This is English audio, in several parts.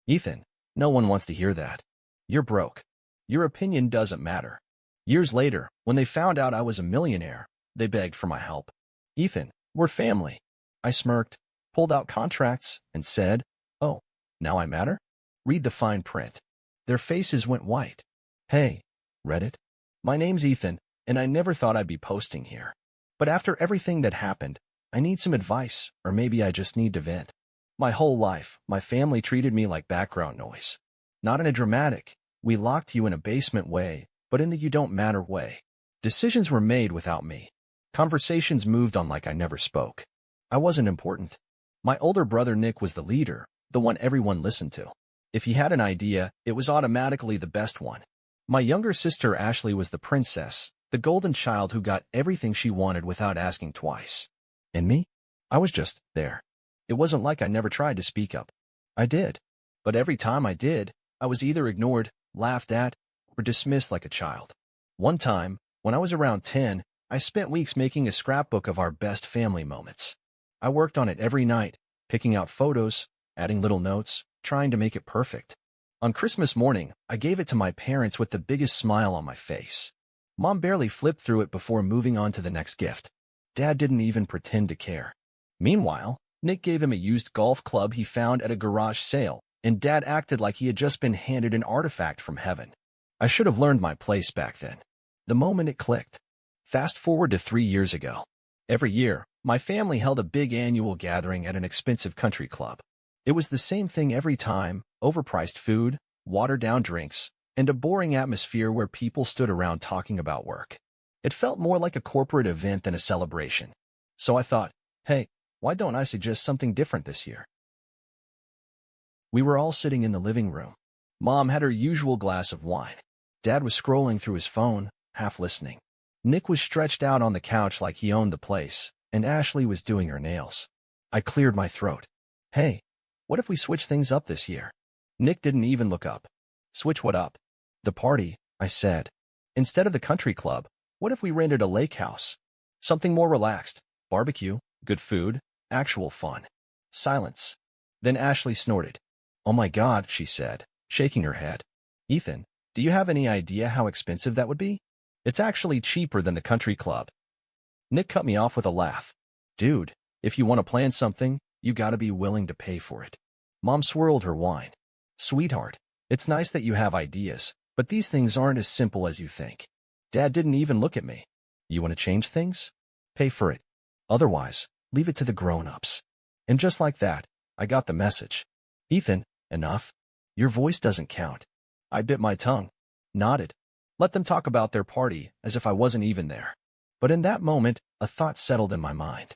Ethan, no one wants to hear that. You're broke. Your opinion doesn't matter. Years later, when they found out I was a millionaire, they begged for my help. Ethan, we're family. I smirked, pulled out contracts, and said, "Oh, now I matter?" Read the fine print. Their faces went white. Hey, Reddit. My name's Ethan, and I never thought I'd be posting here. But after everything that happened, I need some advice, or maybe I just need to vent. My whole life, my family treated me like background noise. Not in a dramatic, we locked you in a basement way, but in the you don't matter way. Decisions were made without me. Conversations moved on like I never spoke. I wasn't important. My older brother Nick was the leader, the one everyone listened to. If he had an idea, it was automatically the best one. My younger sister Ashley was the princess, the golden child who got everything she wanted without asking twice. And me? I was just there. It wasn't like I never tried to speak up. I did. But every time I did, I was either ignored, laughed at, or dismissed like a child. One time, when I was around 10, I spent weeks making a scrapbook of our best family moments. I worked on it every night, picking out photos, adding little notes, trying to make it perfect. On Christmas morning, I gave it to my parents with the biggest smile on my face. Mom barely flipped through it before moving on to the next gift. Dad didn't even pretend to care. Meanwhile, Nick gave him a used golf club he found at a garage sale, and Dad acted like he had just been handed an artifact from heaven. I should have learned my place back then. The moment it clicked. Fast forward to 3 years ago. Every year, my family held a big annual gathering at an expensive country club. It was the same thing every time, overpriced food, watered-down drinks, and a boring atmosphere where people stood around talking about work. It felt more like a corporate event than a celebration. So I thought, hey, why don't I suggest something different this year? We were all sitting in the living room. Mom had her usual glass of wine. Dad was scrolling through his phone, half listening. Nick was stretched out on the couch like he owned the place, and Ashley was doing her nails. I cleared my throat. Hey, what if we switch things up this year? Nick didn't even look up. Switch what up? The party, I said. Instead of the country club, what if we rented a lake house? Something more relaxed. Barbecue, good food, actual fun. Silence. Then Ashley snorted. Oh my God, she said, shaking her head. Ethan, do you have any idea how expensive that would be? It's actually cheaper than the country club. Nick cut me off with a laugh. Dude, if you want to plan something, you gotta be willing to pay for it. Mom swirled her wine. Sweetheart, it's nice that you have ideas, but these things aren't as simple as you think. Dad didn't even look at me. You want to change things? Pay for it. Otherwise, leave it to the grown-ups. And just like that, I got the message. Ethan, enough. Your voice doesn't count. I bit my tongue, nodded, let them talk about their party as if I wasn't even there. But in that moment, a thought settled in my mind.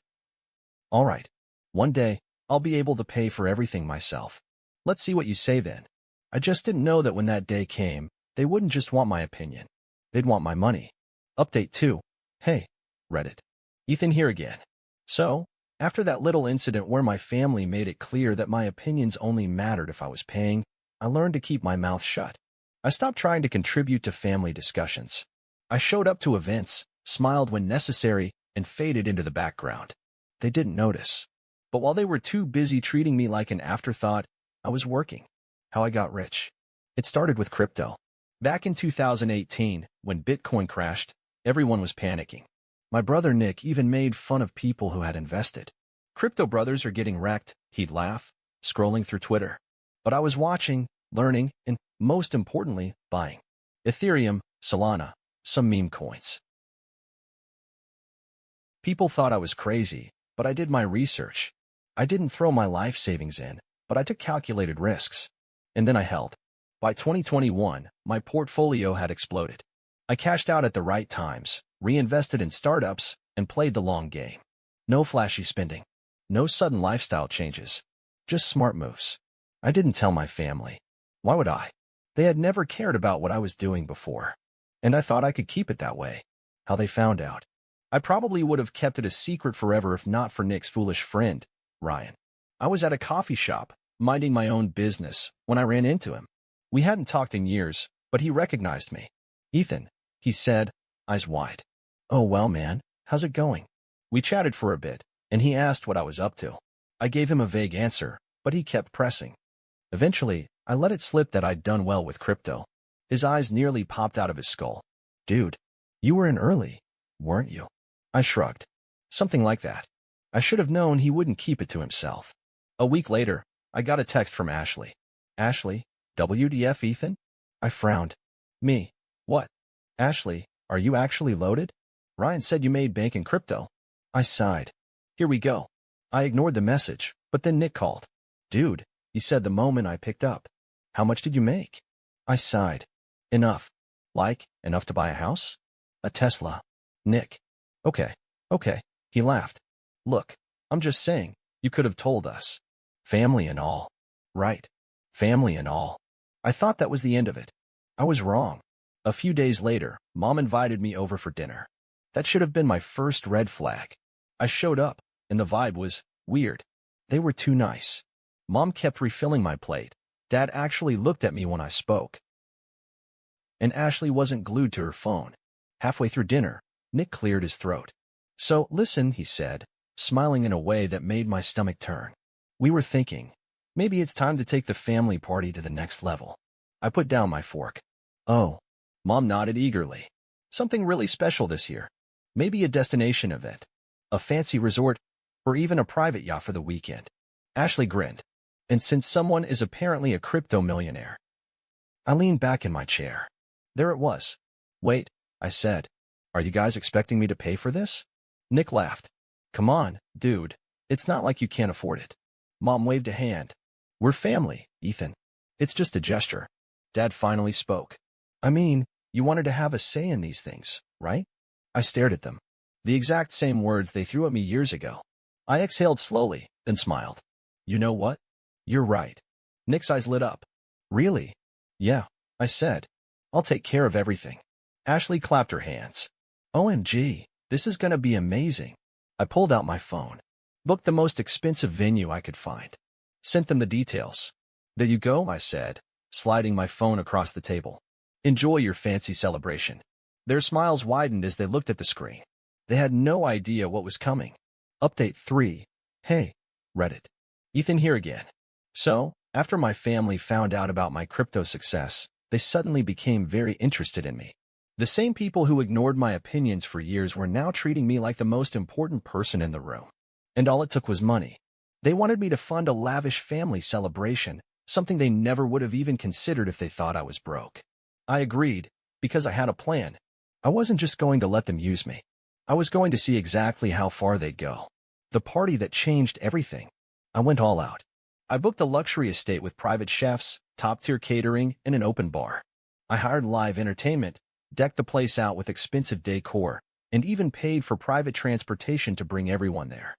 All right. One day, I'll be able to pay for everything myself. Let's see what you say then. I just didn't know that when that day came, they wouldn't just want my opinion. They'd want my money. Update 2. Hey, Reddit. Ethan here again. So, after that little incident where my family made it clear that my opinions only mattered if I was paying, I learned to keep my mouth shut. I stopped trying to contribute to family discussions. I showed up to events, smiled when necessary, and faded into the background. They didn't notice. But while they were too busy treating me like an afterthought, I was working. How I got rich. It started with crypto. Back in 2018, when Bitcoin crashed, everyone was panicking. My brother Nick even made fun of people who had invested. Crypto brothers are getting wrecked, he'd laugh, scrolling through Twitter. But I was watching, learning, and, most importantly, buying. Ethereum, Solana, some meme coins. People thought I was crazy, but I did my research. I didn't throw my life savings in, but I took calculated risks. And then I held. By 2021, my portfolio had exploded. I cashed out at the right times, reinvested in startups, and played the long game. No flashy spending. No sudden lifestyle changes. Just smart moves. I didn't tell my family. Why would I? They had never cared about what I was doing before. And I thought I could keep it that way. How they found out. I probably would have kept it a secret forever if not for Nick's foolish friend, Ryan. I was at a coffee shop, minding my own business, when I ran into him. We hadn't talked in years, but he recognized me. Ethan, he said, eyes wide. Oh well, man, how's it going? We chatted for a bit, and he asked what I was up to. I gave him a vague answer, but he kept pressing. Eventually, I let it slip that I'd done well with crypto. His eyes nearly popped out of his skull. Dude, you were in early, weren't you? I shrugged. Something like that. I should have known he wouldn't keep it to himself. A week later, I got a text from Ashley. Ashley, WDF Ethan? I frowned. Me. What? Ashley, are you actually loaded? Ryan said you made bank in crypto. I sighed. Here we go. I ignored the message, but then Nick called. Dude, he said the moment I picked up. How much did you make? I sighed. Enough. Like, enough to buy a house? A Tesla. Nick. Okay. He laughed. Look, I'm just saying, you could have told us. Family and all. Right. Family and all. I thought that was the end of it. I was wrong. A few days later, Mom invited me over for dinner. That should have been my first red flag. I showed up, and the vibe was weird. They were too nice. Mom kept refilling my plate. Dad actually looked at me when I spoke. And Ashley wasn't glued to her phone. Halfway through dinner, Nick cleared his throat. So, listen, he said, smiling in a way that made my stomach turn. We were thinking, maybe it's time to take the family party to the next level. I put down my fork. Oh. Mom nodded eagerly. Something really special this year. Maybe a destination event. A fancy resort, or even a private yacht for the weekend. Ashley grinned. And since someone is apparently a crypto millionaire. I leaned back in my chair. There it was. Wait, I said. Are you guys expecting me to pay for this? Nick laughed. Come on, dude. It's not like you can't afford it. Mom waved a hand. We're family, Ethan. It's just a gesture. Dad finally spoke. I mean, you wanted to have a say in these things, right? I stared at them. The exact same words they threw at me years ago. I exhaled slowly, then smiled. You know what? You're right. Nick's eyes lit up. Really? Yeah, I said. I'll take care of everything. Ashley clapped her hands. OMG, this is gonna be amazing. I pulled out my phone. Booked the most expensive venue I could find. Sent them the details. There you go, I said, sliding my phone across the table. Enjoy your fancy celebration. Their smiles widened as they looked at the screen. They had no idea what was coming. Update 3. Hey, Reddit. Ethan here again. So, after my family found out about my crypto success, they suddenly became very interested in me. The same people who ignored my opinions for years were now treating me like the most important person in the room. And all it took was money. They wanted me to fund a lavish family celebration, something they never would have even considered if they thought I was broke. I agreed, because I had a plan. I wasn't just going to let them use me. I was going to see exactly how far they'd go. The party that changed everything. I went all out. I booked a luxury estate with private chefs, top-tier catering, and an open bar. I hired live entertainment, decked the place out with expensive decor, and even paid for private transportation to bring everyone there.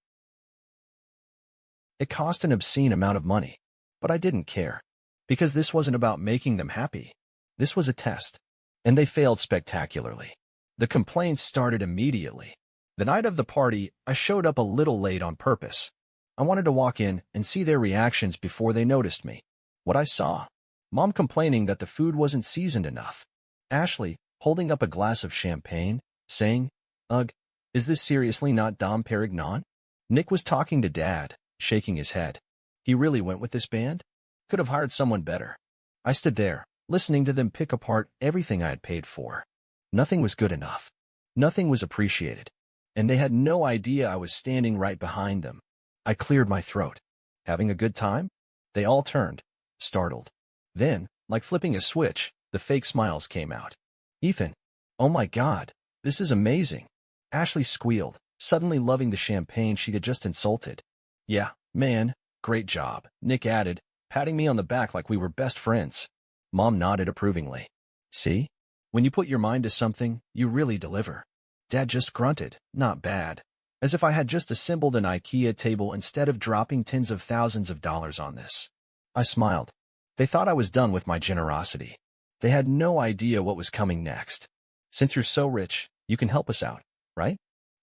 It cost an obscene amount of money, but I didn't care, because this wasn't about making them happy. This was a test, and they failed spectacularly. The complaints started immediately. The night of the party, I showed up a little late on purpose. I wanted to walk in and see their reactions before they noticed me. What I saw. Mom complaining that the food wasn't seasoned enough. Ashley holding up a glass of champagne, saying, Ugh, is this seriously not Dom Perignon? Nick was talking to Dad, shaking his head. He really went with this band? Could have hired someone better. I stood there, listening to them pick apart everything I had paid for. Nothing was good enough. Nothing was appreciated. And they had no idea I was standing right behind them. I cleared my throat. Having a good time? They all turned, startled. Then, like flipping a switch, the fake smiles came out. Ethan, oh my God, this is amazing. Ashley squealed, suddenly loving the champagne she had just insulted. Yeah, man, great job, Nick added, patting me on the back like we were best friends. Mom nodded approvingly. See? When you put your mind to something, you really deliver. Dad just grunted, not bad. As if I had just assembled an IKEA table instead of dropping tens of thousands of dollars on this. I smiled. They thought I was done with my generosity. They had no idea what was coming next. Since you're so rich, you can help us out, right?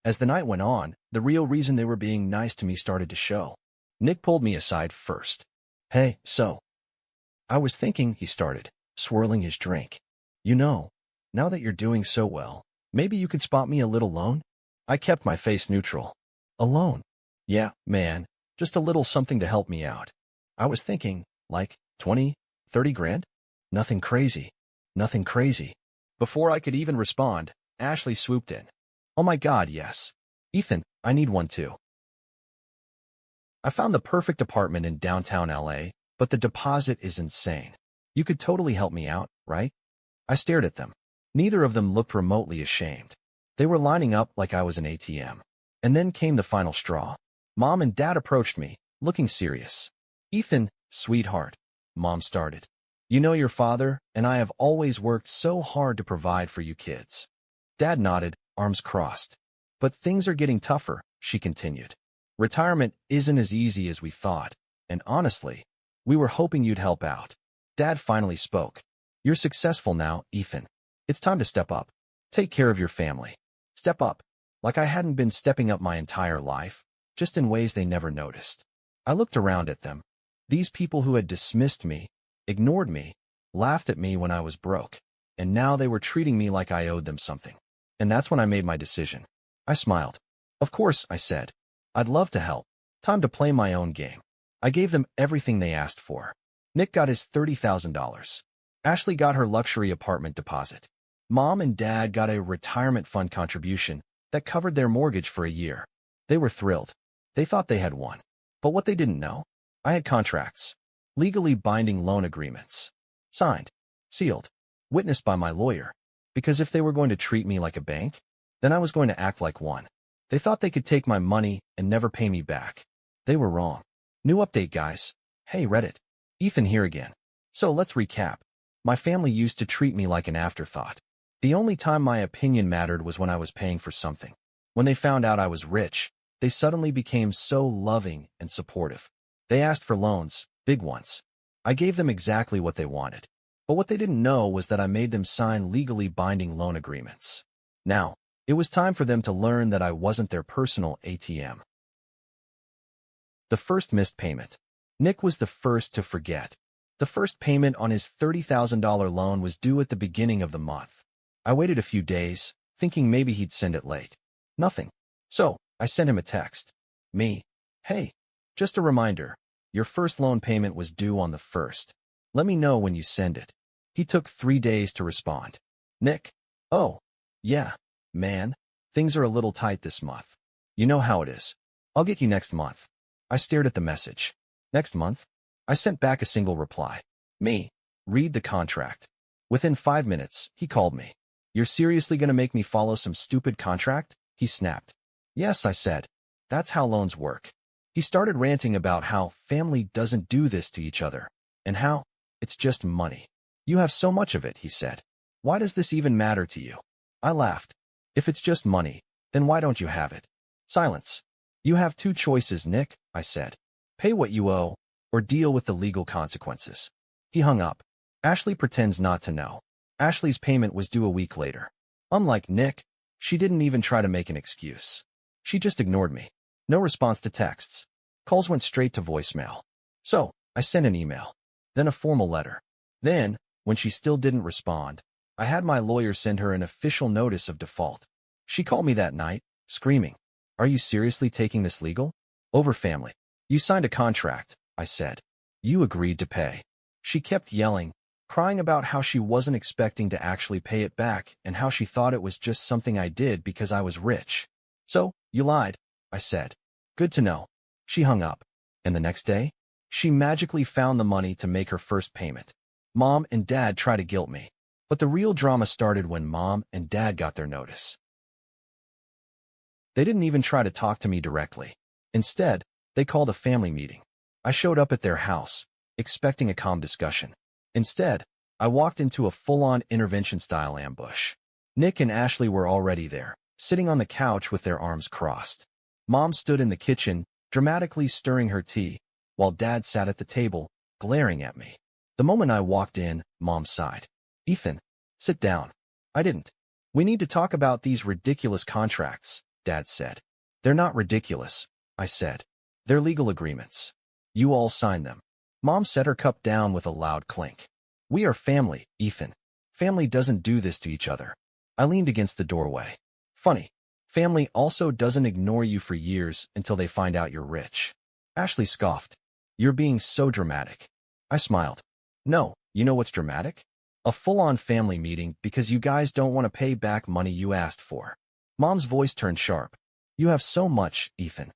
As the night went on, the real reason they were being nice to me started to show. Nick pulled me aside first. Hey, so. I was thinking, he started, swirling his drink. You know, now that you're doing so well, maybe you could spot me a little loan? I kept my face neutral. A loan? Yeah, man, just a little something to help me out. I was thinking, like, 20, 30 grand? Nothing crazy. Nothing crazy. Before I could even respond, Ashley swooped in. Oh my God, yes. Ethan, I need one too. I found the perfect apartment in downtown LA, but the deposit is insane. You could totally help me out, right? I stared at them. Neither of them looked remotely ashamed. They were lining up like I was an ATM. And then came the final straw. Mom and Dad approached me, looking serious. Ethan, sweetheart, Mom started. You know your father and I have always worked so hard to provide for you kids. Dad nodded, arms crossed. But things are getting tougher, she continued. Retirement isn't as easy as we thought, and honestly, we were hoping you'd help out. Dad finally spoke. You're successful now, Ethan. It's time to step up. Take care of your family. Step up. Like I hadn't been stepping up my entire life, just in ways they never noticed. I looked around at them. These people who had dismissed me, ignored me, laughed at me when I was broke, and now they were treating me like I owed them something. And that's when I made my decision. I smiled. Of course, I said. I'd love to help. Time to play my own game. I gave them everything they asked for. Nick got his $30,000. Ashley got her luxury apartment deposit. Mom and Dad got a retirement fund contribution that covered their mortgage for a year. They were thrilled. They thought they had won. But what they didn't know, I had contracts. Legally binding loan agreements. Signed. Sealed. Witnessed by my lawyer. Because if they were going to treat me like a bank, then I was going to act like one. They thought they could take my money and never pay me back. They were wrong. New update, guys. Hey, Reddit. Ethan here again. So let's recap. My family used to treat me like an afterthought. The only time my opinion mattered was when I was paying for something. When they found out I was rich, they suddenly became so loving and supportive. They asked for loans, big ones. I gave them exactly what they wanted. But what they didn't know was that I made them sign legally binding loan agreements. Now, it was time for them to learn that I wasn't their personal ATM. The first missed payment. Nick was the first to forget. The first payment on his $30,000 loan was due at the beginning of the month. I waited a few days, thinking maybe he'd send it late. Nothing. So, I sent him a text. Hey, just a reminder, your first loan payment was due on the 1st. Let me know when you send it. He took 3 days to respond. Nick, oh, yeah, man, things are a little tight this month. You know how it is. I'll get you next month. I stared at the message. Next month? I sent back a single reply. Read the contract. Within 5 minutes, he called me. You're seriously gonna make me follow some stupid contract? He snapped. Yes, I said. That's how loans work. He started ranting about how family doesn't do this to each other, and how it's just money. You have so much of it, he said. Why does this even matter to you? I laughed. If it's just money, then why don't you have it? Silence. You have 2 choices, Nick, I said. Pay what you owe, or deal with the legal consequences. He hung up. Ashley pretends not to know. Ashley's payment was due a week later. Unlike Nick, she didn't even try to make an excuse. She just ignored me. No response to texts. Calls went straight to voicemail. So, I sent an email. Then a formal letter. Then, when she still didn't respond, I had my lawyer send her an official notice of default. She called me that night, screaming, "Are you seriously taking this legal? Over family. You signed a contract," I said. "You agreed to pay." She kept yelling, crying about how she wasn't expecting to actually pay it back and how she thought it was just something I did because I was rich. So, you lied, I said. Good to know. She hung up. And the next day, she magically found the money to make her first payment. Mom and Dad tried to guilt me. But the real drama started when Mom and Dad got their notice. They didn't even try to talk to me directly. Instead, they called a family meeting. I showed up at their house, expecting a calm discussion. Instead, I walked into a full-on intervention-style ambush. Nick and Ashley were already there, sitting on the couch with their arms crossed. Mom stood in the kitchen, dramatically stirring her tea, while Dad sat at the table, glaring at me. The moment I walked in, Mom sighed. "Ethan, sit down." I didn't. "We need to talk about these ridiculous contracts," Dad said. "They're not ridiculous," I said. "They're legal agreements. You all signed them." Mom set her cup down with a loud clink. "We are family, Ethan. Family doesn't do this to each other." I leaned against the doorway. "Funny. Family also doesn't ignore you for years until they find out you're rich." Ashley scoffed. "You're being so dramatic." I smiled. "No, You know what's dramatic? A full-on family meeting because you guys don't want to pay back money you asked for. Mom's voice turned sharp. You have so much, Ethan.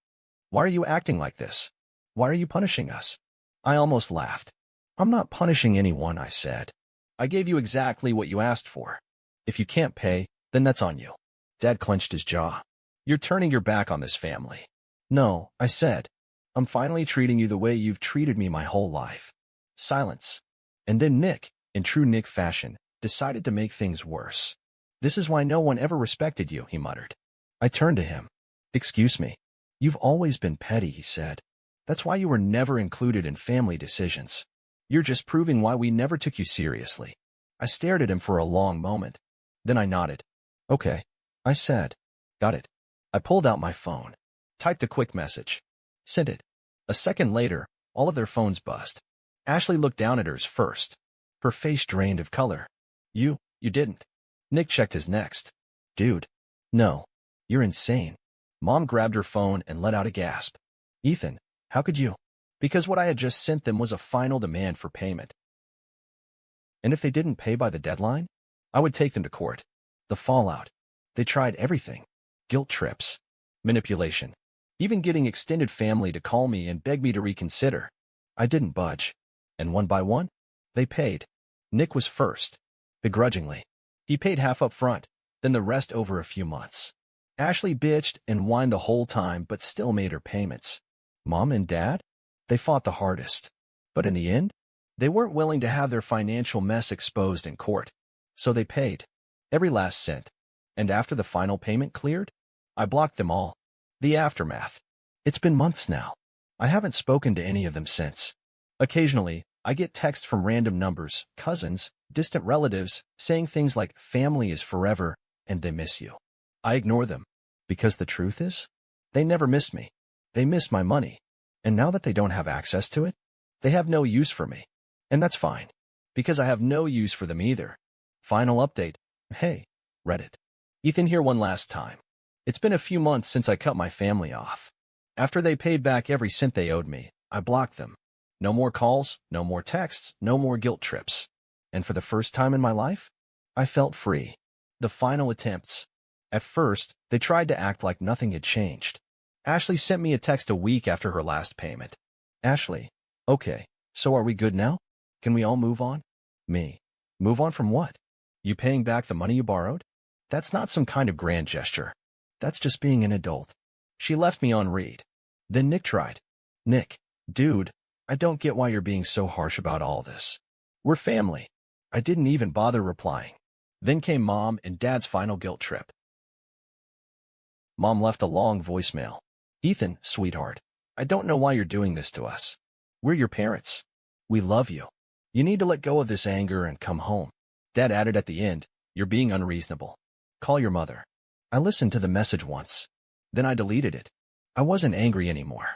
Why are you acting like this? Why are you punishing us? I almost laughed. I'm not punishing anyone, I said. I gave you exactly what you asked for. If you can't pay, then that's on you. Dad clenched his jaw. You're turning your back on this family. No, I said. I'm finally treating you the way you've treated me my whole life. Silence. And then Nick, in true Nick fashion, decided to make things worse. This is why no one ever respected you, he muttered. I turned to him. Excuse me. You've always been petty, he said. That's why you were never included in family decisions. You're just proving why we never took you seriously. I stared at him for a long moment. Then I nodded. Okay, I said. Got it. I pulled out my phone. Typed a quick message. Sent it. A second later, all of their phones buzzed. Ashley looked down at hers first. Her face drained of color. You didn't. Nick checked his next. Dude. No. You're insane. Mom grabbed her phone and let out a gasp. Ethan, how could you? Because what I had just sent them was a final demand for payment. And if they didn't pay by the deadline, I would take them to court. The fallout. They tried everything. Guilt trips. Manipulation. Even getting extended family to call me and beg me to reconsider. I didn't budge. And one by one, they paid. Nick was first. Begrudgingly. He paid half up front, then the rest over a few months. Ashley bitched and whined the whole time but still made her payments. Mom and Dad? They fought the hardest. But in the end, they weren't willing to have their financial mess exposed in court. So they paid. Every last cent. And after the final payment cleared, I blocked them all. The aftermath. It's been months now. I haven't spoken to any of them since. Occasionally, I get texts from random numbers, cousins, distant relatives, saying things like family is forever and they miss you. I ignore them. Because the truth is, they never miss me. They miss my money. And now that they don't have access to it, they have no use for me. And that's fine. Because I have no use for them either. Final update. Hey, Reddit. Ethan here one last time. It's been a few months since I cut my family off. After they paid back every cent they owed me, I blocked them. No more calls, no more texts, no more guilt trips. And for the first time in my life, I felt free. The final attempts. At first, they tried to act like nothing had changed. Ashley sent me a text a week after her last payment. Ashley, okay, so are we good now? Can we all move on? Me. Move on from what? You paying back the money you borrowed? That's not some kind of grand gesture. That's just being an adult. She left me on read. Then Nick tried. Nick, dude, I don't get why you're being so harsh about all this. We're family. I didn't even bother replying. Then came Mom and Dad's final guilt trip. Mom left a long voicemail. Ethan, sweetheart, I don't know why you're doing this to us. We're your parents. We love you. You need to let go of this anger and come home. Dad added at the end, you're being unreasonable. Call your mother. I listened to the message once. Then I deleted it. I wasn't angry anymore.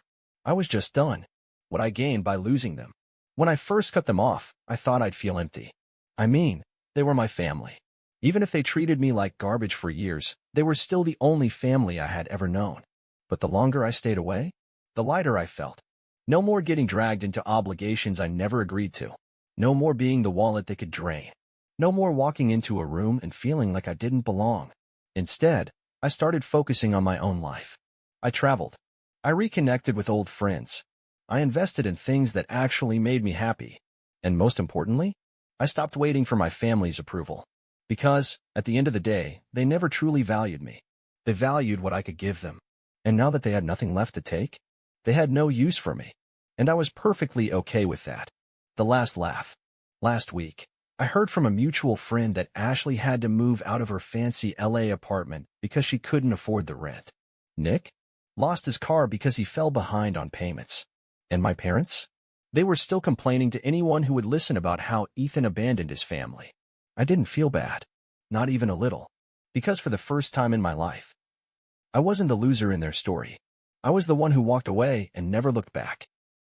I was just done. What I gained by losing them. When I first cut them off, I thought I'd feel empty. I mean, they were my family. Even if they treated me like garbage for years, they were still the only family I had ever known. But the longer I stayed away, the lighter I felt. No more getting dragged into obligations I never agreed to. No more being the wallet they could drain. No more walking into a room and feeling like I didn't belong. Instead, I started focusing on my own life. I traveled. I reconnected with old friends. I invested in things that actually made me happy. And most importantly, I stopped waiting for my family's approval. Because, at the end of the day, they never truly valued me. They valued what I could give them. And now that they had nothing left to take, they had no use for me. And I was perfectly okay with that. The last laugh. Last week, I heard from a mutual friend that Ashley had to move out of her fancy LA apartment because she couldn't afford the rent. Nick lost his car because he fell behind on payments. And my parents? They were still complaining to anyone who would listen about how Ethan abandoned his family. I didn't feel bad. Not even a little. Because for the first time in my life, I wasn't the loser in their story. I was the one who walked away and never looked back.